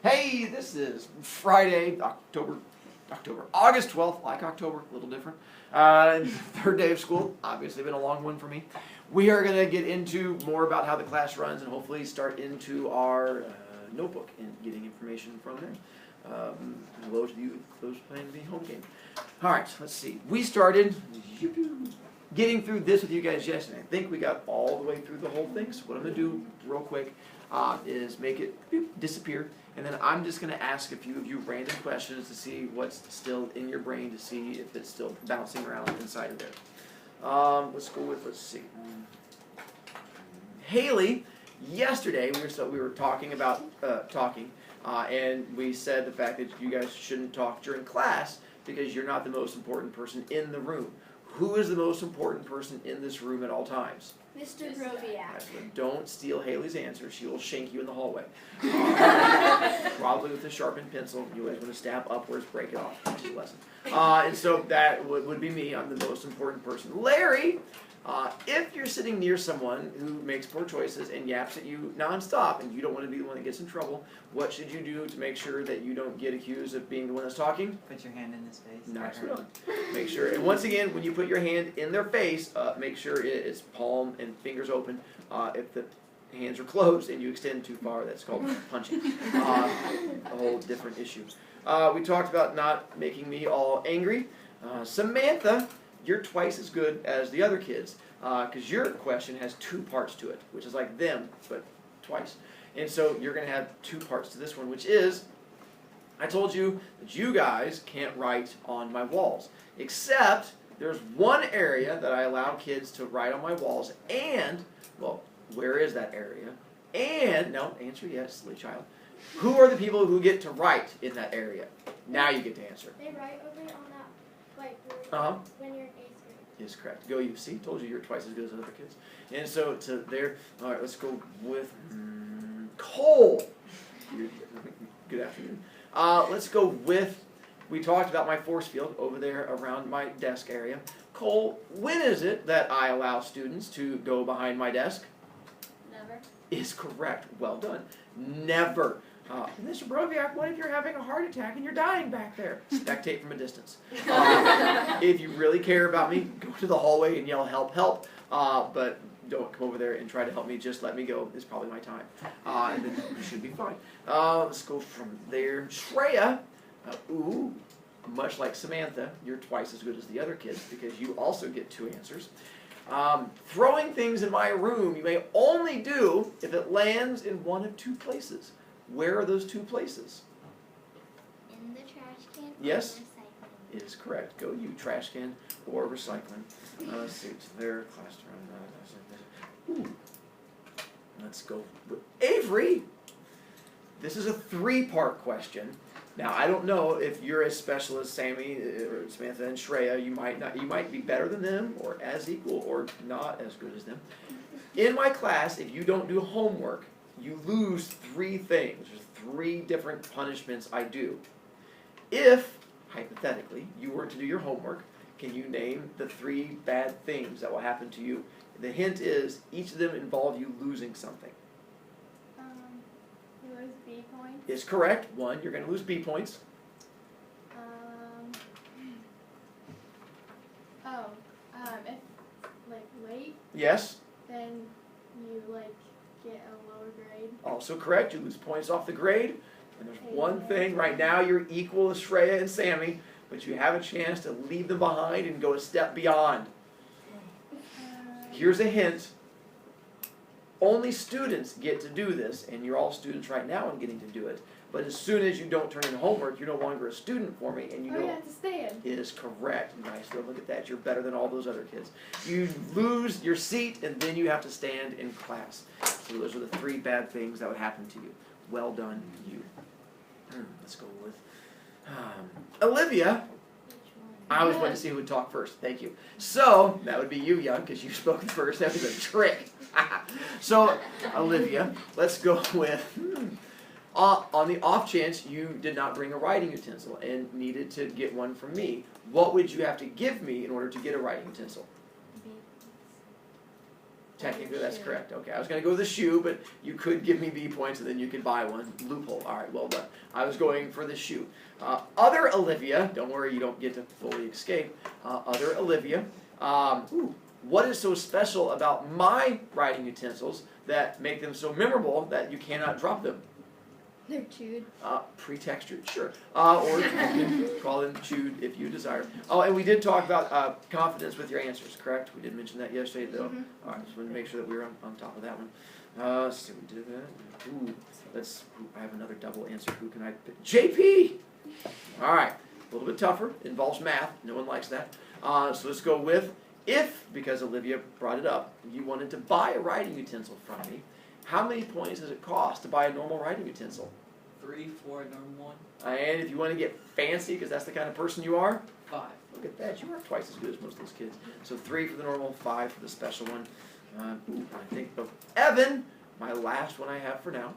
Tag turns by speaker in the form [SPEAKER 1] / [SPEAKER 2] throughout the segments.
[SPEAKER 1] Hey, this is Friday, August 12th, like October, a little different. Third day of school, obviously been a long one for me. We are going to get into more about how the class runs and hopefully start into our notebook and getting information from there. Hello to you, those playing the home game. All right, let's see. We started getting through this with you guys yesterday. I think we got all the way through the whole thing. So what I'm going to do real quick is make it disappear. And then I'm just going to ask a few of you random questions to see what's still in your brain, to see if it's still bouncing around inside of there. Let's go with, let's see. Haley, yesterday we were talking about talking, and we said the fact that you guys shouldn't talk during class because you're not the most important person in the room. Who is the most important person in this room at all times?
[SPEAKER 2] Mr. Brovicast.
[SPEAKER 1] Don't steal Haley's answer. She will shank you in the hallway. Probably with a sharpened pencil. You always want to stab upwards, break it off. Which is a lesson. And so that would be me. I'm the most important person. Larry, if you're sitting near someone who makes poor choices and yaps at you nonstop and you don't want to be the one that gets in trouble, what should you do to make sure that you don't get accused of being the one that's talking?
[SPEAKER 3] Put your hand in his face.
[SPEAKER 1] Nice one. Make sure, and once again, when you put your hand in their face, make sure it's palm and fingers open. If the hands are closed and you extend too far, that's called punching. A whole different issue. We talked about not making me all angry. Samantha, you're twice as good as the other kids because your question has two parts to it, which is like them, but twice. And so you're going to have two parts to this one, which is, I told you that you guys can't write on my walls, except there's one area that I allow kids to write on my walls, and, well, where is that area? And, no, answer yes, silly child. Who are the people who get to write in that area? Now you get to answer.
[SPEAKER 2] They write over on that whiteboard when you're in 8th grade.
[SPEAKER 1] Is correct. Go you. See, told you you're twice as good as other kids. And so to there, all right, let's go with Cole. Good afternoon. Let's go with, we talked about my force field over there around my desk area. Cole, when is it that I allow students to go behind my desk?
[SPEAKER 2] Never.
[SPEAKER 1] Is correct. Well done. Never. Mr. Broviak, what if you're having a heart attack and you're dying back there? Spectate from a distance. If you really care about me, go to the hallway and yell, help, help. But don't come over there and try to help me. Just let me go. It's probably my time. And then you should be fine. Let's go from there. Shreya, much like Samantha, you're twice as good as the other kids because you also get two answers. Throwing things in my room you may only do if it lands in one of two places. Where are those two places?
[SPEAKER 2] In the trash can.
[SPEAKER 1] Yes.
[SPEAKER 2] Or recycling.
[SPEAKER 1] It is correct. Go you, trash can or recycling. Let's see, it's their class to Let's go with Avery. This is a three-part question. Now, I don't know if you're as special as Sammy or Samantha and Shreya. You might be better than them or as equal or not as good as them. In my class, if you don't do homework, you lose three things. There's three different punishments I do. If, hypothetically, you were to do your homework, can you name the three bad things that will happen to you? The hint is each of them involve you losing something.
[SPEAKER 2] You lose B points.
[SPEAKER 1] Is correct. One, you're going to lose B points.
[SPEAKER 2] If late,
[SPEAKER 1] Yes.
[SPEAKER 2] then you get a lower grade.
[SPEAKER 1] Also correct. You lose points off the grade. And there's one thing. Right now you're equal as Shreya and Sammy, but you have a chance to leave them behind and go a step beyond. Here's a hint. Only students get to do this, and you're all students right now and getting to do it. But as soon as you don't turn in homework, you're no longer a student for me, and you
[SPEAKER 2] you have to stand.
[SPEAKER 1] Is correct. Nice. Look at that. You're better than all those other kids. You lose your seat, and then you have to stand in class. So those are the three bad things that would happen to you. Well done, you. Let's go with Olivia. I was going to see who would talk first. Thank you. So, that would be you, Young, because you spoke first. That was a trick. So, Olivia, let's go with, on the off chance you did not bring a writing utensil and needed to get one from me, what would you have to give me in order to get a writing utensil? Technically, that's correct. Okay, I was going to go with the shoe, but you could give me B points and then you could buy one. Loophole. All right, well done. I was going for the shoe. Other Olivia, don't worry, you don't get to fully escape. Other Olivia, what is so special about my writing utensils that make them so memorable that you cannot drop them?
[SPEAKER 2] They're chewed.
[SPEAKER 1] Pre-textured, sure. Or you can call them chewed if you desire. Oh, and we did talk about confidence with your answers, correct? We did mention that yesterday, though.
[SPEAKER 2] Mm-hmm.
[SPEAKER 1] All right, just wanted to make sure that we were on top of that one. Let's see, we did that. Ooh, I have another double answer. Who can I pick? JP! All right, a little bit tougher. Involves math. No one likes that. So let's go with if, because Olivia brought it up, you wanted to buy a writing utensil from me, how many points does it cost to buy a normal writing utensil?
[SPEAKER 3] 3 for a normal one.
[SPEAKER 1] And if you want to get fancy, because that's the kind of person you are,
[SPEAKER 3] 5.
[SPEAKER 1] look at that. You are twice as good as most of those kids. So 3 for the normal, 5 for the special one. I think of Evan, my last one I have for now.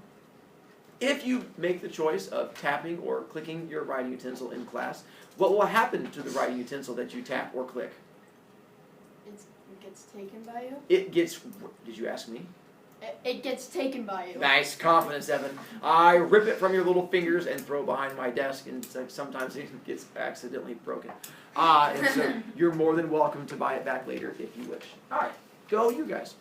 [SPEAKER 1] If you make the choice of tapping or clicking your writing utensil in class, what will happen to the writing utensil that you tap or click?
[SPEAKER 2] It gets taken by you?
[SPEAKER 1] It gets, did you ask me?
[SPEAKER 2] It gets taken by you.
[SPEAKER 1] Nice confidence, Evan. I rip it from your little fingers and throw it behind my desk, and sometimes it gets accidentally broken. And so you're more than welcome to buy it back later if you wish. All right, go you guys.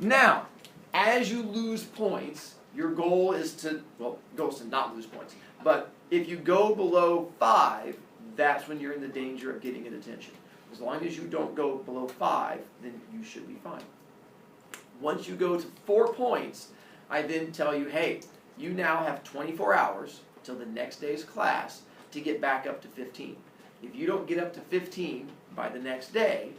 [SPEAKER 1] Now, as you lose points, your goal is to, well, goal is to not lose points. But if you go below 5, that's when you're in the danger of getting an attention. As long as you don't go below 5, then you should be fine. Once you go to 4 points, I then tell you, hey, you now have 24 hours till the next day's class to get back up to 15. If you don't get up to 15 by the next day,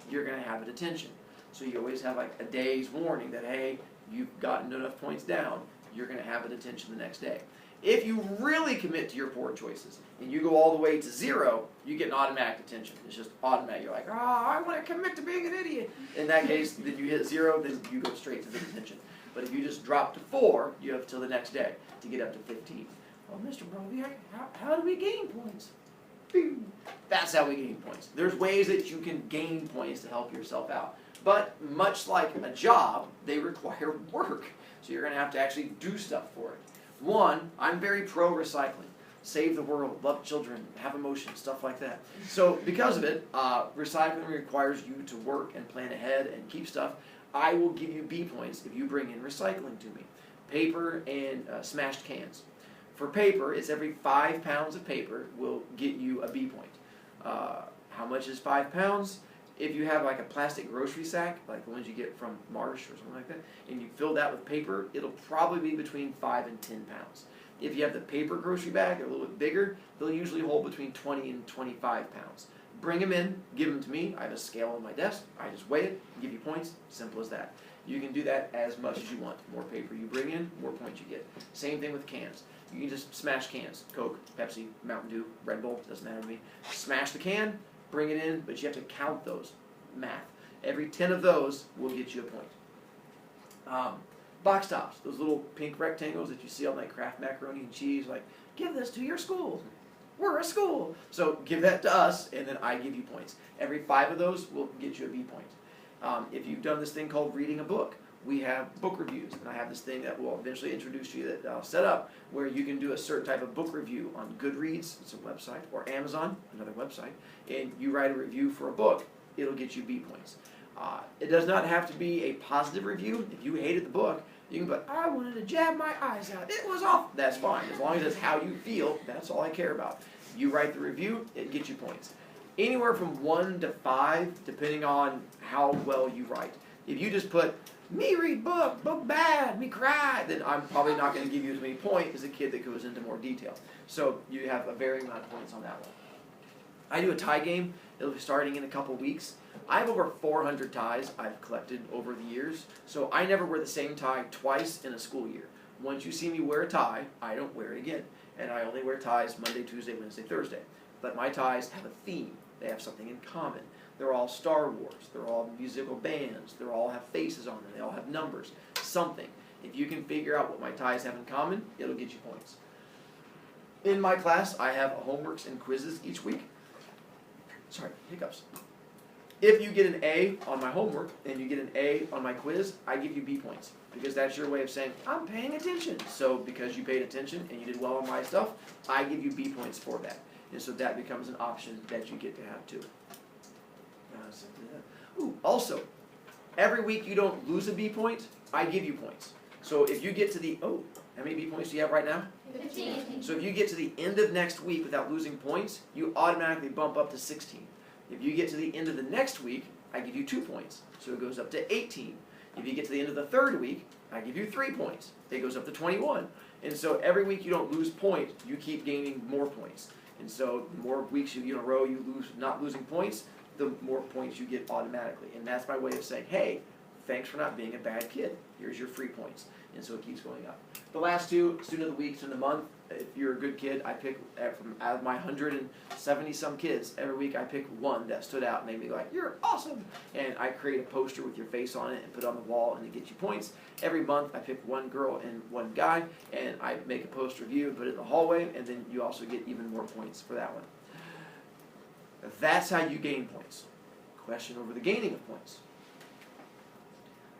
[SPEAKER 1] you're going to have a detention. So you always have like a day's warning that, hey, you've gotten enough points down, you're going to have a detention the next day. If you really commit to your poor choices and you go all the way to 0, you get an automatic detention. It's just automatic. You're like, oh, I want to commit to being an idiot. In that case, then you hit 0, then you go straight to the detention. But if you just drop to 4, you have till the next day to get up to 15. Oh, Mr. Brovey, how do we gain points? That's how we gain points. There's ways that you can gain points to help yourself out. But much like a job, they require work. So you're going to have to actually do stuff for it. 1, I'm very pro-recycling. Save the world, love children, have emotions, stuff like that. So because of it, recycling requires you to work and plan ahead and keep stuff. I will give you B points if you bring in recycling to me. Paper and smashed cans. For paper, it's every 5 pounds of paper will get you a B point. How much is 5 pounds? If you have like a plastic grocery sack, like the ones you get from Marsh or something like that, and you fill that with paper, it'll probably be between 5 and 10 pounds. If you have the paper grocery bag, they're a little bit bigger, they'll usually hold between 20 and 25 pounds. Bring them in, give them to me. I have a scale on my desk. I just weigh it, give you points, simple as that. You can do that as much as you want. The more paper you bring in, more points you get. Same thing with cans. You can just smash cans. Coke, Pepsi, Mountain Dew, Red Bull, doesn't matter to me. Smash the can, bring it in, but you have to count those. Math. Every 10 of those will get you a point. Box tops, those little pink rectangles that you see on like Kraft macaroni and cheese, like, give this to your school. We're a school. So give that to us, and then I give you points. Every 5 of those will get you a B point. If you've done this thing called reading a book, we have book reviews, and I have this thing that will eventually introduce you that I'll set up where you can do a certain type of book review on Goodreads, it's a website, or Amazon, another website, and you write a review for a book, it'll get you B points. It does not have to be a positive review. If you hated the book, you can put, I wanted to jab my eyes out. It was awful. That's fine. As long as it's how you feel, that's all I care about. You write the review, it gets you points. Anywhere from 1 to 5, depending on how well you write. If you just put, me read book bad, me cry, then I'm probably not going to give you as many points as a kid that goes into more detail. So you have a varying amount of points on that one. I do a tie game. It'll be starting in a couple weeks. I have over 400 ties I've collected over the years, so I never wear the same tie twice in a school year. Once you see me wear a tie, I don't wear it again. And I only wear ties Monday, Tuesday, Wednesday, Thursday. But my ties have a theme. They have something in common. They're all Star Wars. They're all musical bands. They all have faces on them. They all have numbers. Something. If you can figure out what my ties have in common, it'll get you points. In my class, I have homeworks and quizzes each week. Sorry, hiccups. If you get an A on my homework and you get an A on my quiz, I give you B points. Because that's your way of saying, I'm paying attention. So because you paid attention and you did well on my stuff, I give you B points for that. And so that becomes an option that you get to have too. Ooh, also, every week you don't lose a B point, I give you points. So if you get to the, how many B points do you have right now?
[SPEAKER 2] 15.
[SPEAKER 1] So if you get to the end of next week without losing points, you automatically bump up to 16. If you get to the end of the next week, I give you 2 points. So it goes up to 18. If you get to the end of the third week, I give you 3 points. It goes up to 21. And so every week you don't lose points, you keep gaining more points. And so the more weeks in a row you lose not losing points, the more points you get automatically. And that's my way of saying, hey, thanks for not being a bad kid. Here's your free points. And so it keeps going up. The last two, student of the week, student of the month. If you're a good kid, I pick from out of my 170 some kids, every week I pick one that stood out and made me like, you're awesome. And I create a poster with your face on it and put it on the wall and it gets you points. Every month I pick one girl and one guy and I make a poster of you and put it in the hallway, and then you also get even more points for that one. That's how you gain points. Question over the gaining of points.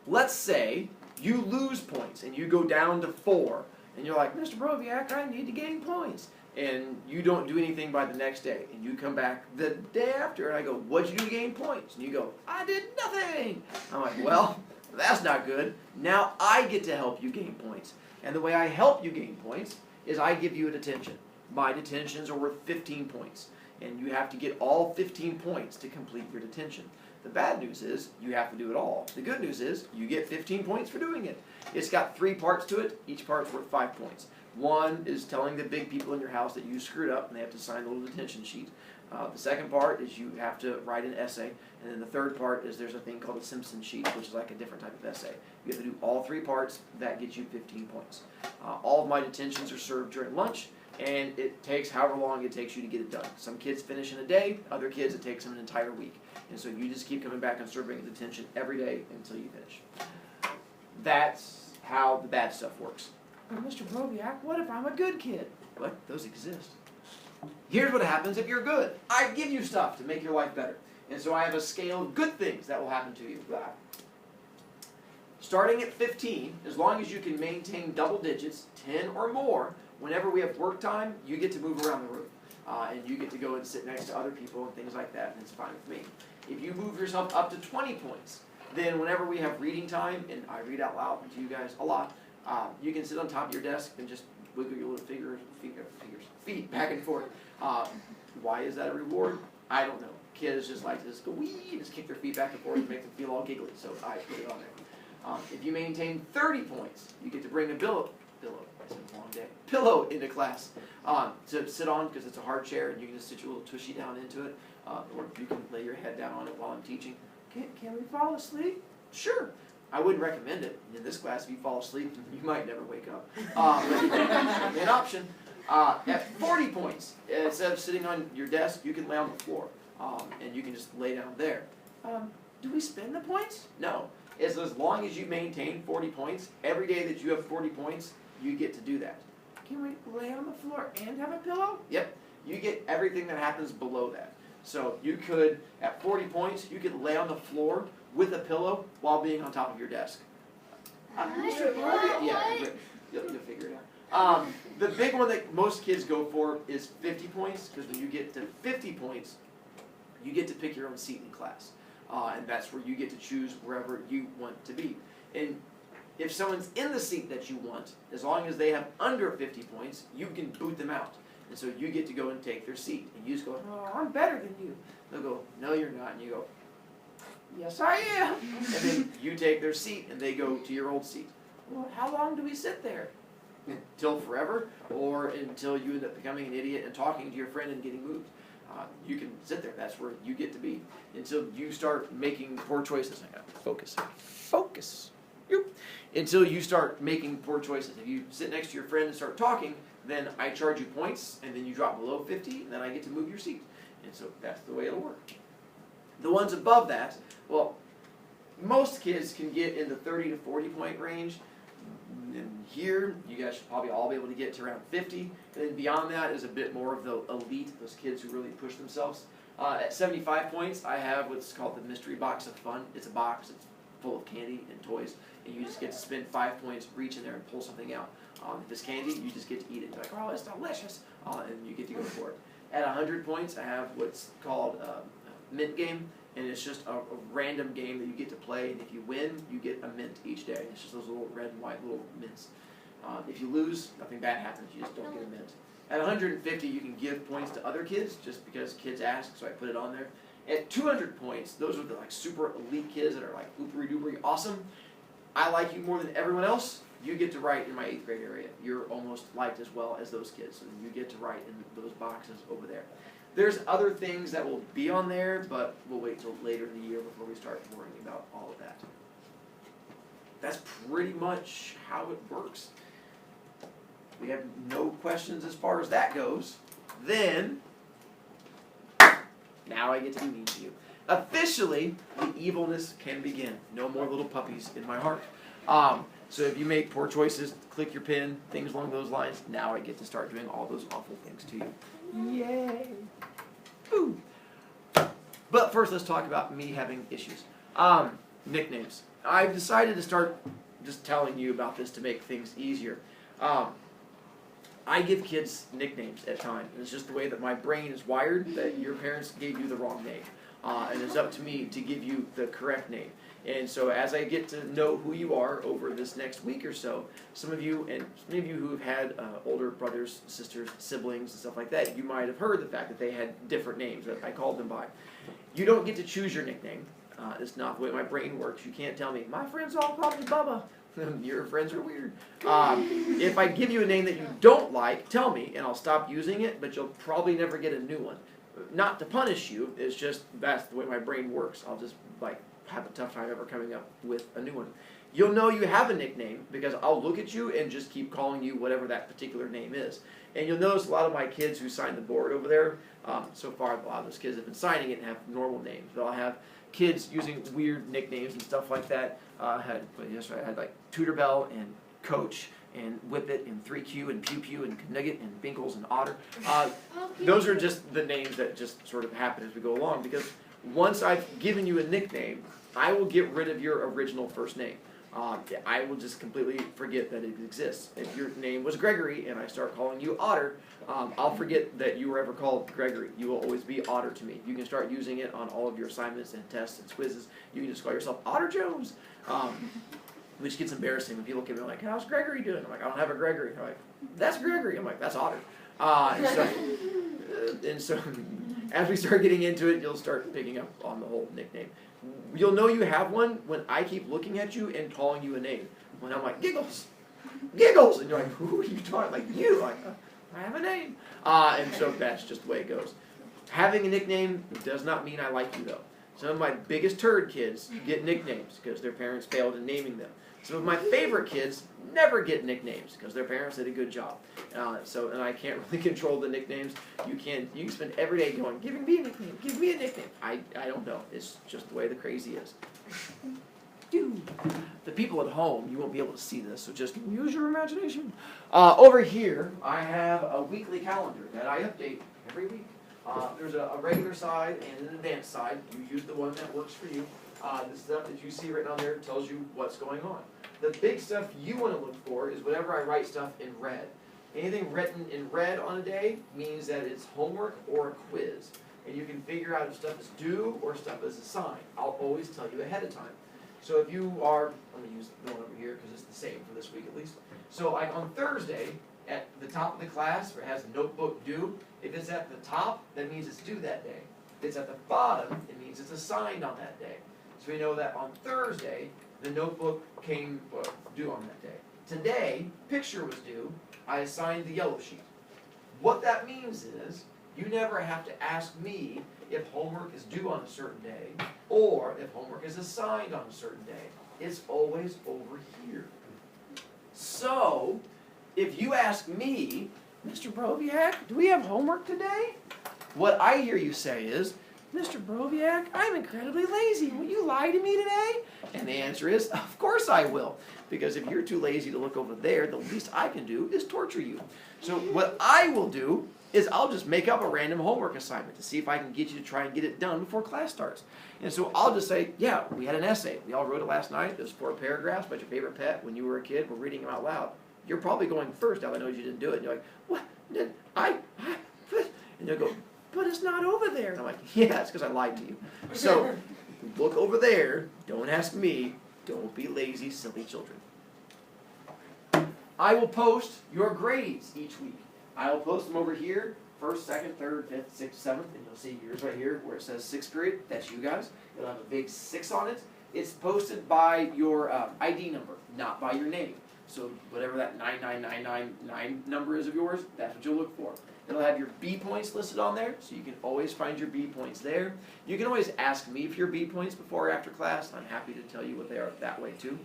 [SPEAKER 1] Let's say you lose points and you go down to 4. And you're like, Mr. Broviak, I need to gain points. And you don't do anything by the next day. And you come back the day after and I go, what'd you do to gain points? And you go, I did nothing. I'm like, well, that's not good. Now I get to help you gain points. And the way I help you gain points is I give you a detention. My detentions are worth 15 points. And you have to get all 15 points to complete your detention. The bad news is you have to do it all. The good news is you get 15 points for doing it. It's got 3 parts to it. Each part's worth 5 points. One is telling the big people in your house that you screwed up and they have to sign a little detention sheet. The second part is you have to write an essay. And then the third part is there's a thing called a Simpson sheet, which is like a different type of essay. You have to do all 3 parts. That gets you 15 points. All of my detentions are served during lunch. And it takes however long it takes you to get it done. Some kids finish in a day, other kids it takes them an entire week. And so you just keep coming back and serving detention every day until you finish. That's how the bad stuff works. But Mr. Broviak, what if I'm a good kid? What? Those exist. Here's what happens if you're good. I give you stuff to make your life better. And so I have a scale of good things that will happen to you. Starting at 15, as long as you can maintain double digits, 10 or more, whenever we have work time, you get to move around the room. And you get to go and sit next to other people and things like that, and it's fine with me. If you move yourself up to 20 points, then whenever we have reading time, and I read out loud to you guys a lot, you can sit on top of your desk and just wiggle your little feet back and forth. Why is that a reward? I don't know. Kids just like to just go wee, just kick their feet back and forth and make them feel all giggly, so I put it on there. If you maintain 30 points, you get to bring a pillow into class to sit on, because it's a hard chair and you can just sit your little tushy down into it, or you can lay your head down on it while I'm teaching. Can we fall asleep? Sure. I wouldn't recommend it. In this class, if you fall asleep, you might never wake up. An option. At 40 points, instead of sitting on your desk, you can lay on the floor, and you can just lay down there. Do we spend the points? No. As long as you maintain 40 points, every day that you have 40 points, you get to do that. Can we lay on the floor and have a pillow? Yep. You get everything that happens below that. So you could, at 40 points, you could lay on the floor with a pillow while being on top of your desk. Yeah, you'll figure it out. The big one that most kids go for is 50 points, because when you get to 50 points, you get to pick your own seat in class. And that's where you get to choose wherever you want to be. And if someone's in the seat that you want, as long as they have under 50 points, you can boot them out. And so you get to go and take their seat. And you just go, oh, I'm better than you. They'll go, no, you're not. And you go, yes, I am. And then you take their seat and they go to your old seat. Well, how long do we sit there? Until forever, or until you end up becoming an idiot and talking to your friend and getting moved. You can sit there. That's where you get to be. Until you start making poor choices. I got to focus. Focus. Until you start making poor choices. If you sit next to your friend and start talking, then I charge you points, and then you drop below 50, and then I get to move your seat. And so that's the way it'll work. The ones above that, well, most kids can get in the 30 to 40 point range. And here, you guys should probably all be able to get to around 50. And then beyond that is a bit more of the elite, those kids who really push themselves. At 75 points, I have what's called the mystery box of fun. It's a box. It's full of candy and toys, and you just get to spend 5 points, reach in there and pull something out. If it's candy, you just get to eat it. You're like, oh, it's delicious, and you get to go for it. At 100 points, I have what's called a mint game, and it's just a random game that you get to play, and if you win, you get a mint each day. It's just those little red and white little mints. If you lose, nothing bad happens. You just don't get a mint. At 150, you can give points to other kids just because kids ask, so I put it on there. At 200 points, those are the like super elite kids that are like oopery doopery awesome. I like you more than everyone else. You get to write in my 8th grade area. You're almost liked as well as those kids, so you get to write in those boxes over there. There's other things that will be on there, but we'll wait till later in the year before we start worrying about all of that. That's pretty much how it works. We have no questions as far as that goes. Then, now I get to be mean to you. Officially, the evilness can begin. No more little puppies in my heart. So if you make poor choices, click your pin, things along those lines, now I get to start doing all those awful things to you. Yay! Ooh. But first, let's talk about me having issues. Nicknames. I've decided to start just telling you about this to make things easier. I give kids nicknames at times. It's just the way that my brain is wired, that your parents gave you the wrong name. And it's up to me to give you the correct name. And so as I get to know who you are over this next week or so, some of you, and many of you who have had older brothers, sisters, siblings, and stuff like that, you might have heard the fact that they had different names that I called them by. You don't get to choose your nickname. It's not the way my brain works. You can't tell me, my friends all call me Bubba. Your friends are weird. If I give you a name that you don't like, tell me, and I'll stop using it, but you'll probably never get a new one. Not to punish you, it's just that's the way my brain works. I'll just have a tough time ever coming up with a new one. You'll know you have a nickname because I'll look at you and just keep calling you whatever that particular name is. And you'll notice a lot of my kids who signed the board over there, so far a lot of those kids have been signing it and have normal names. But I'll have kids using weird nicknames and stuff like that. I had like Tutor Bell and Coach and Whippet and 3Q and Pew Pew and Nugget and Binkles and Otter. Those are just the names that just sort of happen as we go along, because once I've given you a nickname, I will get rid of your original first name. I will just completely forget that it exists. If your name was Gregory and I start calling you Otter, I'll forget that you were ever called Gregory. You will always be Otter to me. You can start using it on all of your assignments and tests and quizzes. You can just call yourself Otter Jones. Which gets embarrassing when people come in like, how's Gregory doing? I'm like, I don't have a Gregory. They're like, that's Gregory. I'm like, that's Otter. And so as we start getting into it, you'll start picking up on the whole nickname. You'll know you have one when I keep looking at you and calling you a name. When I'm like, Giggles, Giggles, and you're like, who are you talking? Like you, like I have a name. And so that's just the way it goes. Having a nickname does not mean I like you though. Some of my biggest turd kids get nicknames because their parents failed in naming them. Some of my favorite kids never get nicknames because their parents did a good job. And I can't really control the nicknames. You can spend every day going, giving me a nickname, give me a nickname. I don't know. It's just the way the crazy is. The people at home, you won't be able to see this, so just use your imagination. Over here, I have a weekly calendar that I update every week. There's a regular side and an advanced side. You use the one that works for you. The stuff that you see written on there tells you what's going on. The big stuff you want to look for is whenever I write stuff in red. Anything written in red on a day means that it's homework or a quiz. And you can figure out if stuff is due or stuff is assigned. I'll always tell you ahead of time. So if you are, I'm going to use the one over here because it's the same for this week at least. So like on Thursday, at the top of the class where it has notebook due, if it's at the top, that means it's due that day. If it's at the bottom, it means it's assigned on that day. So we know that on Thursday, the notebook came due on that day. Today, picture was due. I assigned the yellow sheet. What that means is you never have to ask me if homework is due on a certain day or if homework is assigned on a certain day. It's always over here. So, if you ask me, Mr. Broviak, do we have homework today? What I hear you say is, Mr. Broviak, I'm incredibly lazy. Will you lie to me today? And the answer is, of course I will. Because if you're too lazy to look over there, the least I can do is torture you. So what I will do is I'll just make up a random homework assignment to see if I can get you to try and get it done before class starts. And so I'll just say, yeah, we had an essay. We all wrote it last night. There's 4 paragraphs about your favorite pet when you were a kid. We're reading them out loud. You're probably going first. Now I know you didn't do it. And you're like, what? And they'll go, but it's not over there. And I'm like, yeah, it's because I lied to you. So look over there. Don't ask me. Don't be lazy, silly children. I will post your grades each week. I will post them over here, 1st, 2nd, 3rd, 5th, 6th, 7th, and you'll see yours right here where it says 6th period. That's you guys. It'll have a big 6 on it. It's posted by your ID number, not by your name. So whatever that 99999 number is of yours, that's what you'll look for. It'll have your B points listed on there, so you can always find your B points there. You can always ask me for your B points before or after class. I'm happy to tell you what they are that way too.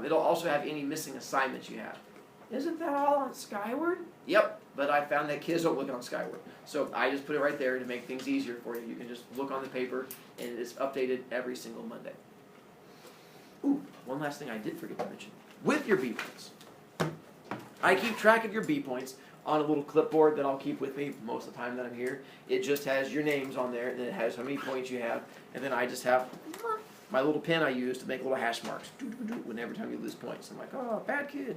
[SPEAKER 1] It'll also have any missing assignments you have. Isn't that all on Skyward? Yep, but I found that kids don't look on Skyward. So I just put it right there to make things easier for you. You can just look on the paper, and it is updated every single Monday. Ooh, one last thing I did forget to mention. With your B points, I keep track of your B points on a little clipboard that I'll keep with me most of the time that I'm here. It just has your names on there, and then it has how many points you have, and then I just have my little pen I use to make little hash marks whenever time you lose points. I'm like, oh, bad kid,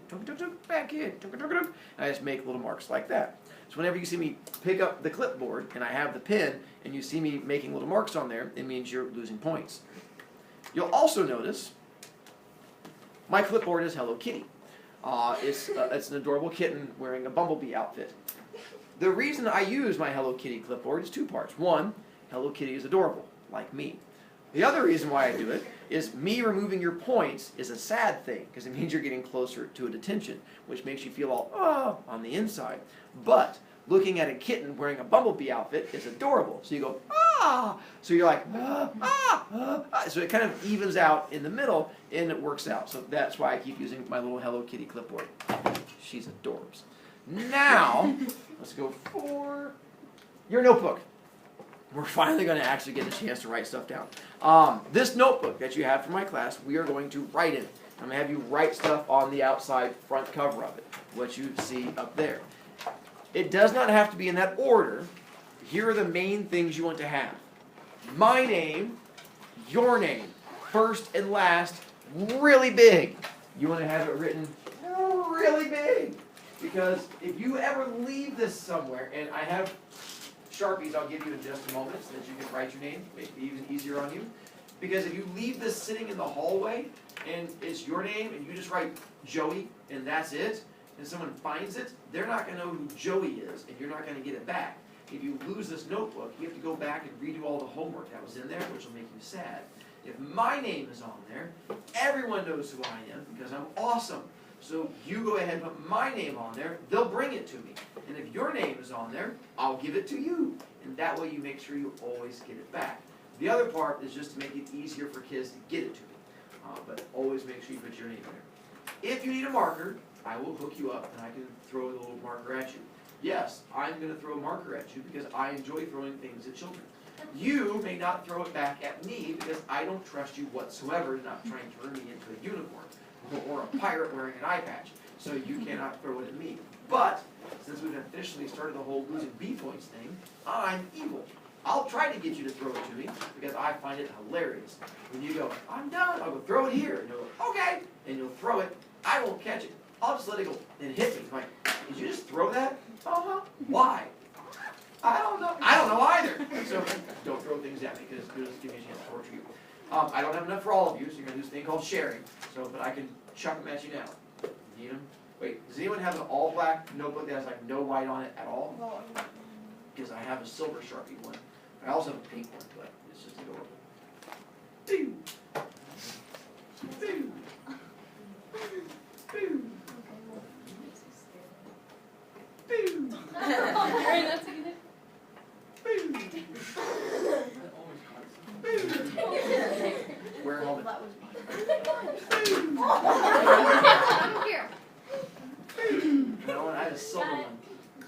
[SPEAKER 1] bad kid, and I just make little marks like that. So whenever you see me pick up the clipboard and I have the pen and you see me making little marks on there, it means you're losing points. You'll also notice my clipboard is Hello Kitty. It's an adorable kitten wearing a bumblebee outfit. The reason I use my Hello Kitty clipboard is 2 parts. 1, Hello Kitty is adorable, like me. The other reason why I do it is me removing your points is a sad thing because it means you're getting closer to a detention, which makes you feel all, oh, on the inside. But looking at a kitten wearing a bumblebee outfit is adorable. So you go, ah! So you're like, So it kind of evens out in the middle and it works out. So that's why I keep using my little Hello Kitty clipboard. She's adorbs. Now, let's go for your notebook. We're finally going to actually get a chance to write stuff down. This notebook that you have for my class, we are going to write in. I'm going to have you write stuff on the outside front cover of it, what you see up there. It does not have to be in that order. Here are the main things you want to have. My name, your name, first and last, really big. You want to have it written really big. Because if you ever leave this somewhere, and I have Sharpies I'll give you in just a moment so that you can write your name, make it even easier on you. Because if you leave this sitting in the hallway and it's your name and you just write Joey and that's it, and someone finds it, they're not going to know who Joey is and you're not going to get it back. If you lose this notebook, you have to go back and redo all the homework that was in there, which will make you sad. If my name is on there, everyone knows who I am because I'm awesome. So you go ahead and put my name on there, they'll bring it to me. And if your name is on there, I'll give it to you. And that way you make sure you always get it back. The other part is just to make it easier for kids to get it to me. But always make sure you put your name in there. If you need a marker, I will hook you up and I can throw a little marker at you. Yes, I'm going to throw a marker at you because I enjoy throwing things at children. You may not throw it back at me because I don't trust you whatsoever, not trying to turn me into a unicorn or a pirate wearing an eye patch. So you cannot throw it at me. But since we've officially started the whole losing B points thing, I'm evil. I'll try to get you to throw it to me because I find it hilarious. When you go, I'm done, I'll go throw it here. And you'll go, okay. And you'll throw it. I won't catch it. I'll just let it go and hit me. I'm like, did you just throw that? Uh-huh. Why? I don't know. I don't know either. So don't throw things at me because it'll just give me a chance to torture you. I don't have enough for all of you, so you're going to do this thing called sharing. But I can chuck them at you now. Need them? Wait, does anyone have an all black notebook that has like no white on it at all? Because I have a silver Sharpie one. I also have a pink one, but it's just adorable. Boo! Boo! Boo! Boo!
[SPEAKER 4] That's a good
[SPEAKER 1] Boo! Wear a helmet.
[SPEAKER 4] I don't care.
[SPEAKER 1] No, I had a silver one.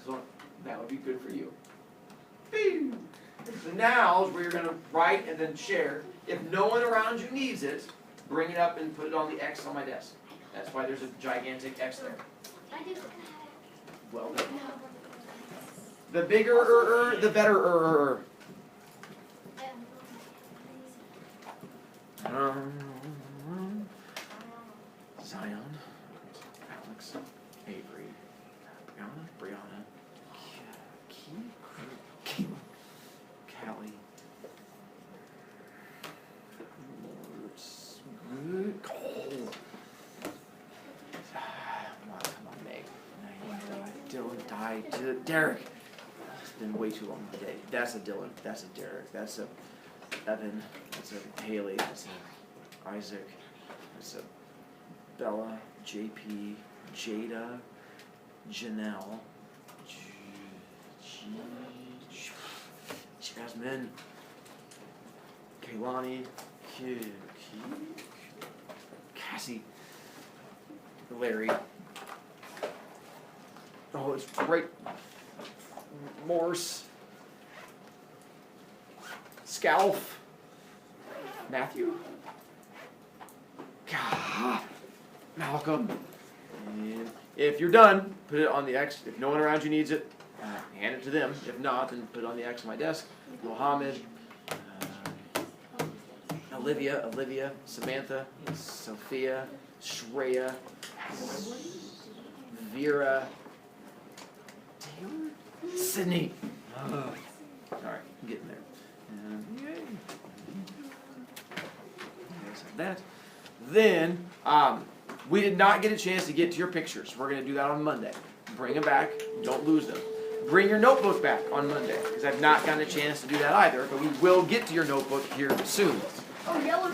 [SPEAKER 1] So that would be good for you. Boo! So now is where you're going to write and then share. If no one around you needs it, bring it up and put it on the X on my desk. That's why there's a gigantic X there.
[SPEAKER 2] I do.
[SPEAKER 1] Well done. The bigger the better Zion, Alex, Avery, Brianna, Callie, Cole. Come on, Meg. Dylan died. Derek. It's been way too long today. That's a Dylan. That's a Derek. That's a Evan. That's a Haley. That's a Isaac. That's a Bella. JP. Jada. Janelle. Jasmine. Kaylani. Cassie. Larry. Oh, it's right. Morse. Scalf. Matthew. Malcolm. And if you're done, put it on the X. If no one around you needs it, hand it to them. If not, then put it on the X on my desk. Mohammed. Olivia. Samantha. Sophia. Shreya. Vera. Taylor? Sydney. Alright, I'm getting there. Yay. That. Then, we did not get a chance to get to your pictures. We're going to do that on Monday. Bring them back. Don't lose them. Bring your notebook back on Monday, because I've not gotten a chance to do that either, but we will get to your notebook here soon.
[SPEAKER 4] Oh, yellow